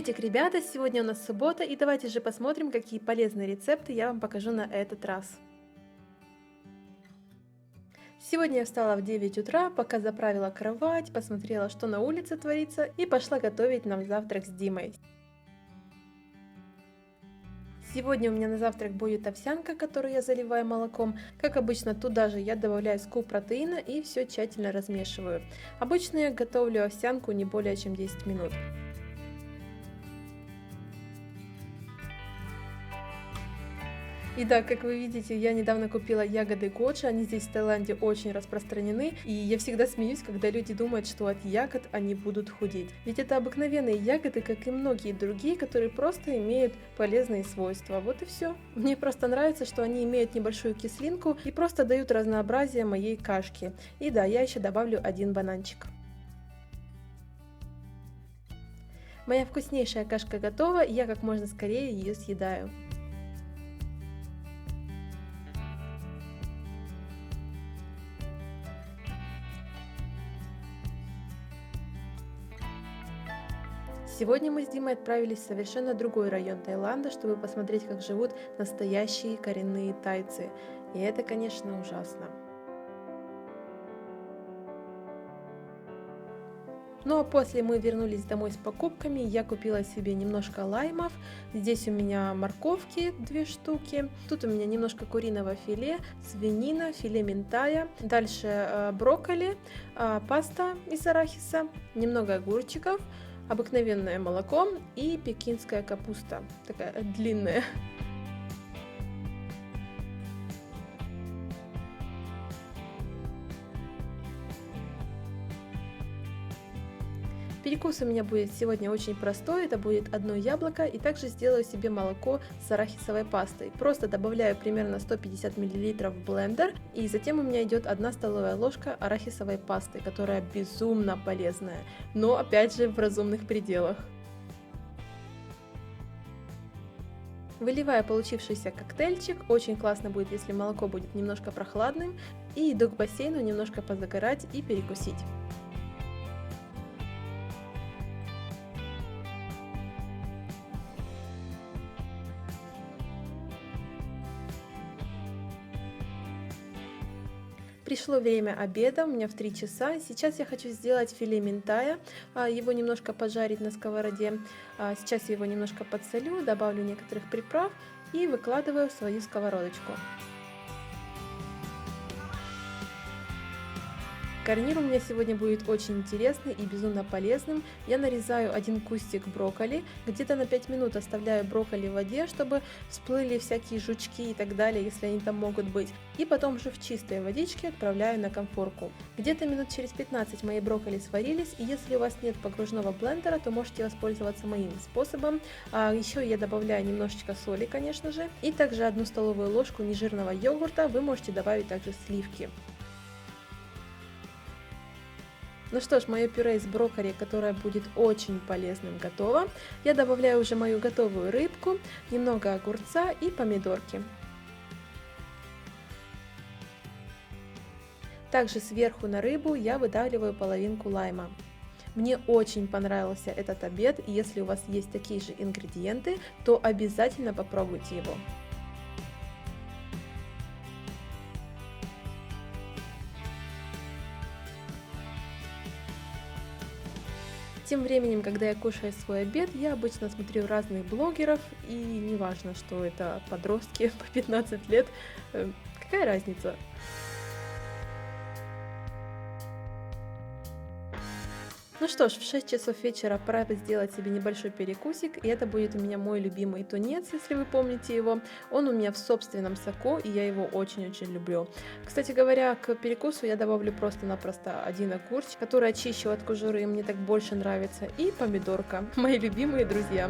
Приветик, ребята! Сегодня у нас суббота, и давайте же посмотрим, какие полезные рецепты я вам покажу на этот раз. Сегодня я встала в 9 утра, пока заправила кровать, посмотрела, что на улице творится, и пошла готовить нам завтрак с Димой. Сегодня у меня на завтрак будет овсянка, которую я заливаю молоком. Как обычно, туда же я добавляю скуп протеина и все тщательно размешиваю. Обычно я готовлю овсянку не более чем 10 минут. И да, как вы видите, я недавно купила ягоды годжи, они здесь в Таиланде очень распространены, и я всегда смеюсь, когда люди думают, что от ягод они будут худеть. Ведь это обыкновенные ягоды, как и многие другие, которые просто имеют полезные свойства. Вот и все. Мне просто нравится, что они имеют небольшую кислинку и просто дают разнообразие моей кашке. И да, я еще добавлю один бананчик. Моя вкуснейшая кашка готова, и я как можно скорее ее съедаю. Сегодня мы с Димой отправились в совершенно другой район Таиланда, чтобы посмотреть, как живут настоящие коренные тайцы. И это, конечно, ужасно. Ну а после мы вернулись домой с покупками, я купила себе немножко лаймов, здесь у меня морковки 2 штуки, тут у меня немножко куриного филе, свинина, филе минтая, дальше брокколи, паста из арахиса, немного огурчиков, обыкновенное молоко и пекинская капуста, такая длинная. Перекус у меня будет сегодня очень простой, это будет одно яблоко, и также сделаю себе молоко с арахисовой пастой. Просто добавляю примерно 150 мл в блендер, и затем у меня идет 1 столовая ложка арахисовой пасты, которая безумно полезная, но опять же в разумных пределах. Выливаю получившийся коктейльчик, очень классно будет, если молоко будет немножко прохладным, и иду к бассейну немножко позагорать и перекусить. Пришло время обеда, у меня в 3 часа. Сейчас я хочу сделать филе минтая, его немножко пожарить на сковороде. Сейчас я его немножко подсолю, добавлю некоторых приправ и выкладываю в свою сковородочку. Гарнир у меня сегодня будет очень интересный и безумно полезным. Я нарезаю 1 кустик брокколи, где-то на 5 минут оставляю брокколи в воде, чтобы всплыли всякие жучки и так далее, если они там могут быть. И потом уже в чистой водичке отправляю на конфорку. Где-то минут через 15 мои брокколи сварились, и если у вас нет погружного блендера, то можете воспользоваться моим способом. Еще я добавляю немножечко соли, конечно же, и также 1 столовую ложку нежирного йогурта, вы можете добавить также сливки. Ну что ж, мое пюре из брокколи, которое будет очень полезным, готово. Я добавляю уже мою готовую рыбку, немного огурца и помидорки. Также сверху на рыбу я выдавливаю половинку лайма. Мне очень понравился этот обед, и если у вас есть такие же ингредиенты, то обязательно попробуйте его. Тем временем, когда я кушаю свой обед, я обычно смотрю разных блогеров, и неважно, что это подростки по 15 лет, какая разница? Ну что ж, в 6 часов вечера пора сделать себе небольшой перекусик, и это будет у меня мой любимый тунец, если вы помните его. Он у меня в собственном соку, и я его очень-очень люблю. Кстати говоря, к перекусу я добавлю просто-напросто 1 огурчик, который очищу от кожуры, и мне так больше нравится, и помидорка, мои любимые друзья.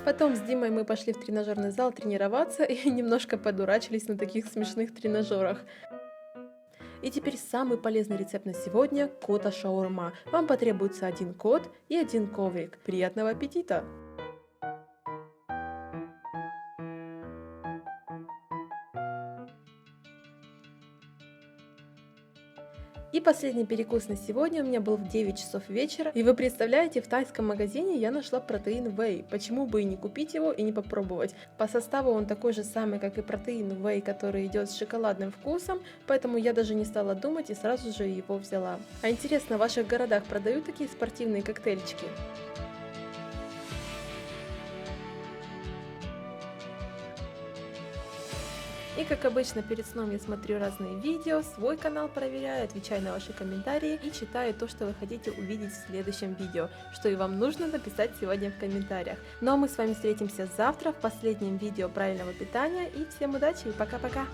Потом с Димой мы пошли в тренажерный зал тренироваться и немножко подурачились на таких смешных тренажерах. И теперь самый полезный рецепт на сегодня – кота шаурма. Вам потребуется один кот и один коврик. Приятного аппетита! И последний перекус на сегодня у меня был в 9 часов вечера. И вы представляете, в тайском магазине я нашла протеин Whey. Почему бы и не купить его и не попробовать? По составу он такой же самый, как и протеин Whey, который идет с шоколадным вкусом. Поэтому я даже не стала думать и сразу же его взяла. А интересно, в ваших городах продают такие спортивные коктейльчики? И как обычно перед сном я смотрю разные видео, свой канал проверяю, отвечаю на ваши комментарии и читаю то, что вы хотите увидеть в следующем видео, что и вам нужно написать сегодня в комментариях. Ну а мы с вами встретимся завтра в последнем видео правильного питания и всем удачи и пока-пока!